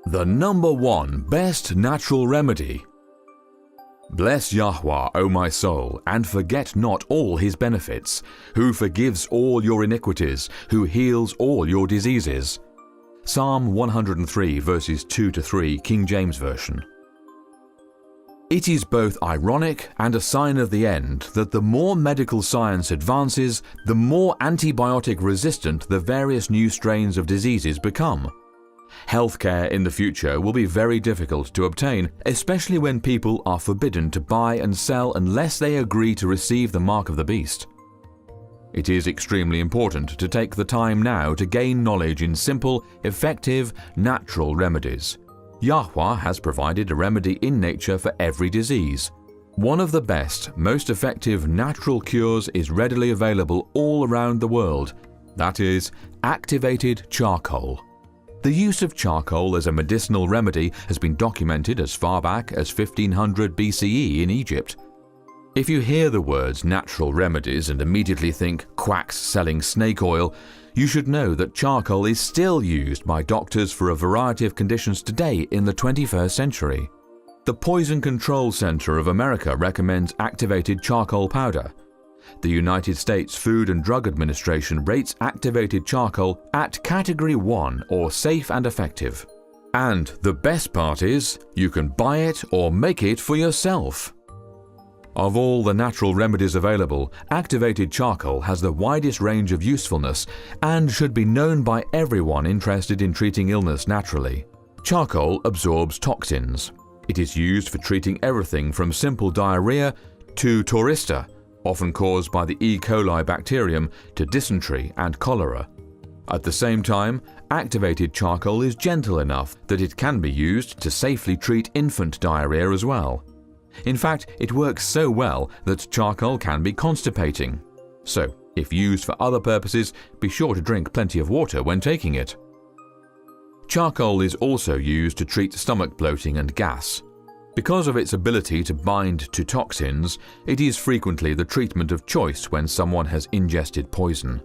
The number one best natural remedy. Bless Yahweh, O my soul, and forget not all His benefits, who forgives all your iniquities, who heals all your diseases. Psalm 103 verses 2-3, King James Version. It is both ironic and a sign of the end that the more medical science advances, the more antibiotic resistant the various new strains of diseases become. Healthcare in the future will be very difficult to obtain, especially when people are forbidden to buy and sell unless they agree to receive the mark of the beast. It is extremely important to take the time now to gain knowledge in simple, effective, natural remedies. Yahweh has provided a remedy in nature for every disease. One of the best, most effective natural cures is readily available all around the world. That is, activated charcoal. The use of charcoal as a medicinal remedy has been documented as far back as 1500 BCE in Egypt. If you hear the words natural remedies and immediately think quacks selling snake oil, you should know that charcoal is still used by doctors for a variety of conditions today in the 21st century. The Poison Control Center of America recommends activated charcoal powder. The United States Food and Drug Administration rates activated charcoal at Category 1 or safe and effective. And the best part is, you can buy it or make it for yourself. Of all the natural remedies available, activated charcoal has the widest range of usefulness and should be known by everyone interested in treating illness naturally. Charcoal absorbs toxins. It is used for treating everything from simple diarrhea to tourista, often caused by the E. coli bacterium, to dysentery and cholera. At the same time, activated charcoal is gentle enough that it can be used to safely treat infant diarrhea as well. In fact, it works so well that charcoal can be constipating. So, if used for other purposes, be sure to drink plenty of water when taking it. Charcoal is also used to treat stomach bloating and gas. Because of its ability to bind to toxins, it is frequently the treatment of choice when someone has ingested poison.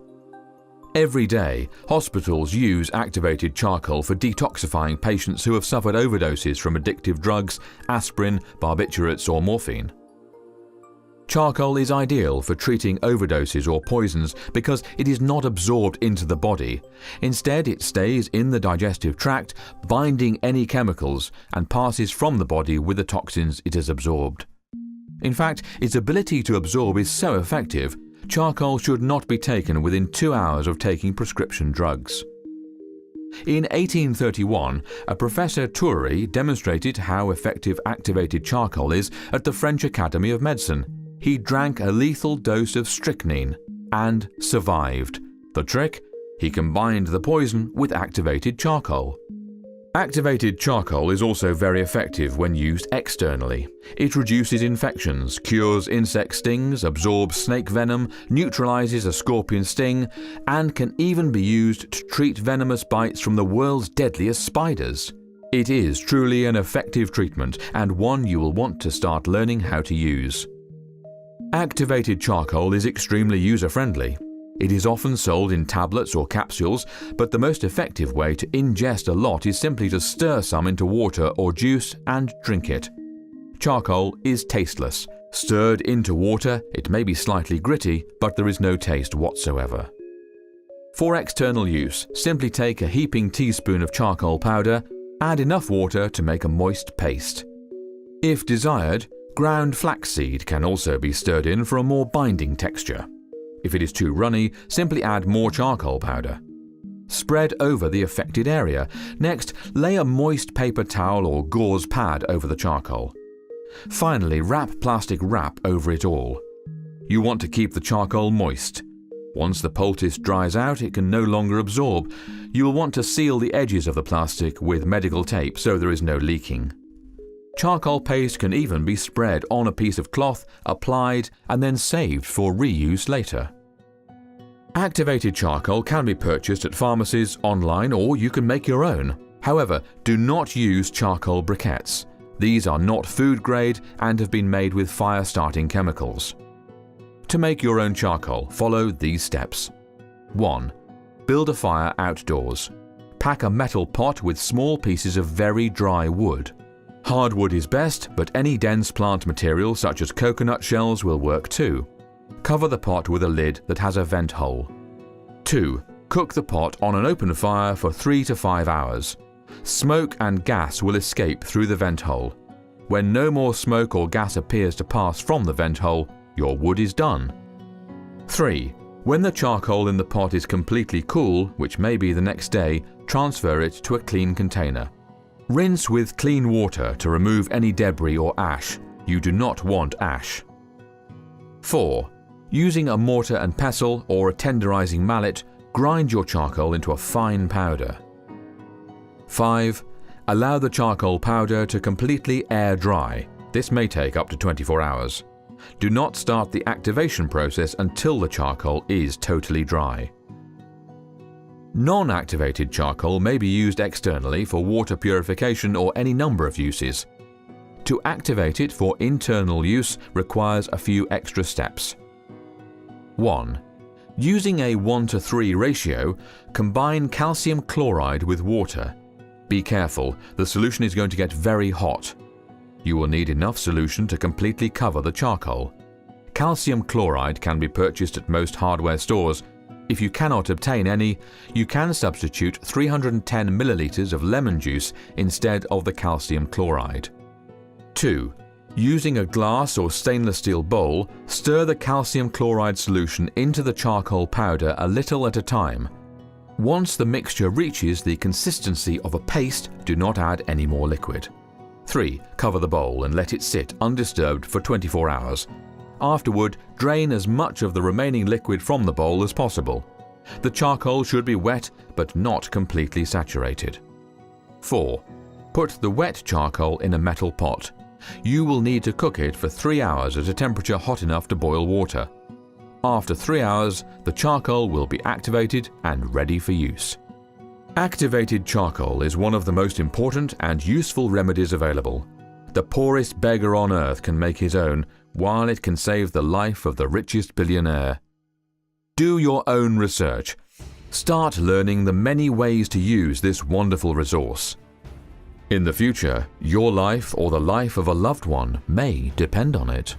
Every day, hospitals use activated charcoal for detoxifying patients who have suffered overdoses from addictive drugs, aspirin, barbiturates or morphine. Charcoal is ideal for treating overdoses or poisons because it is not absorbed into the body. Instead, it stays in the digestive tract, binding any chemicals, and passes from the body with the toxins it has absorbed. In fact, its ability to absorb is so effective, charcoal should not be taken within 2 hours of taking prescription drugs. In 1831, a Professor Thury demonstrated how effective activated charcoal is at the French Academy of Medicine. He drank a lethal dose of strychnine and survived. The trick? He combined the poison with activated charcoal. Activated charcoal is also very effective when used externally. It reduces infections, cures insect stings, absorbs snake venom, neutralizes a scorpion sting, and can even be used to treat venomous bites from the world's deadliest spiders. It is truly an effective treatment and one you will want to start learning how to use. Activated charcoal is extremely user-friendly. It is often sold in tablets or capsules, but the most effective way to ingest a lot is simply to stir some into water or juice and drink it. Charcoal is tasteless. Stirred into water, it may be slightly gritty, but there is no taste whatsoever. For external use, simply take a heaping teaspoon of charcoal powder, add enough water to make a moist paste. If desired, ground flaxseed can also be stirred in for a more binding texture. If it is too runny, simply add more charcoal powder. Spread over the affected area. Next, lay a moist paper towel or gauze pad over the charcoal. Finally, wrap plastic wrap over it all. You want to keep the charcoal moist. Once the poultice dries out, it can no longer absorb. You will want to seal the edges of the plastic with medical tape so there is no leaking. Charcoal paste can even be spread on a piece of cloth, applied, and then saved for reuse later. Activated charcoal can be purchased at pharmacies, online, or you can make your own. However, do not use charcoal briquettes. These are not food grade and have been made with fire-starting chemicals. To make your own charcoal, follow these steps. 1. Build a fire outdoors. pack a metal pot with small pieces of very dry wood. Hardwood is best, but any dense plant material such as coconut shells will work too. Cover the pot with a lid that has a vent hole. 2. Cook the pot on an open fire for 3 to 5 hours. Smoke and gas will escape through the vent hole. When no more smoke or gas appears to pass from the vent hole, your wood is done. 3. When the charcoal in the pot is completely cool, which may be the next day, transfer it to a clean container. Rinse with clean water to remove any debris or ash. You do not want ash. 4. Using a mortar and pestle or a tenderizing mallet, grind your charcoal into a fine powder. 5. Allow the charcoal powder to completely air dry. This may take up to 24 hours. Do not start the activation process until the charcoal is totally dry. Non-activated charcoal may be used externally for water purification or any number of uses. To activate it for internal use requires a few extra steps. 1. Using a 1:3 ratio, combine calcium chloride with water. Be careful, the solution is going to get very hot. You will need enough solution to completely cover the charcoal. Calcium chloride can be purchased at most hardware stores. If you cannot obtain any, you can substitute 310 milliliters of lemon juice instead of the calcium chloride. 2. Using a glass or stainless steel bowl, stir the calcium chloride solution into the charcoal powder a little at a time. Once the mixture reaches the consistency of a paste, do not add any more liquid. 3. Cover the bowl and let it sit undisturbed for 24 hours. Afterward, drain as much of the remaining liquid from the bowl as possible. The charcoal should be wet but not completely saturated. 4. Put the wet charcoal in a metal pot. You will need to cook it for 3 hours at a temperature hot enough to boil water. After 3 hours, the charcoal will be activated and ready for use. Activated charcoal is one of the most important and useful remedies available. The poorest beggar on earth can make his own, while it can save the life of the richest billionaire. Do your own research. Start learning the many ways to use this wonderful resource. In the future, your life or the life of a loved one may depend on it.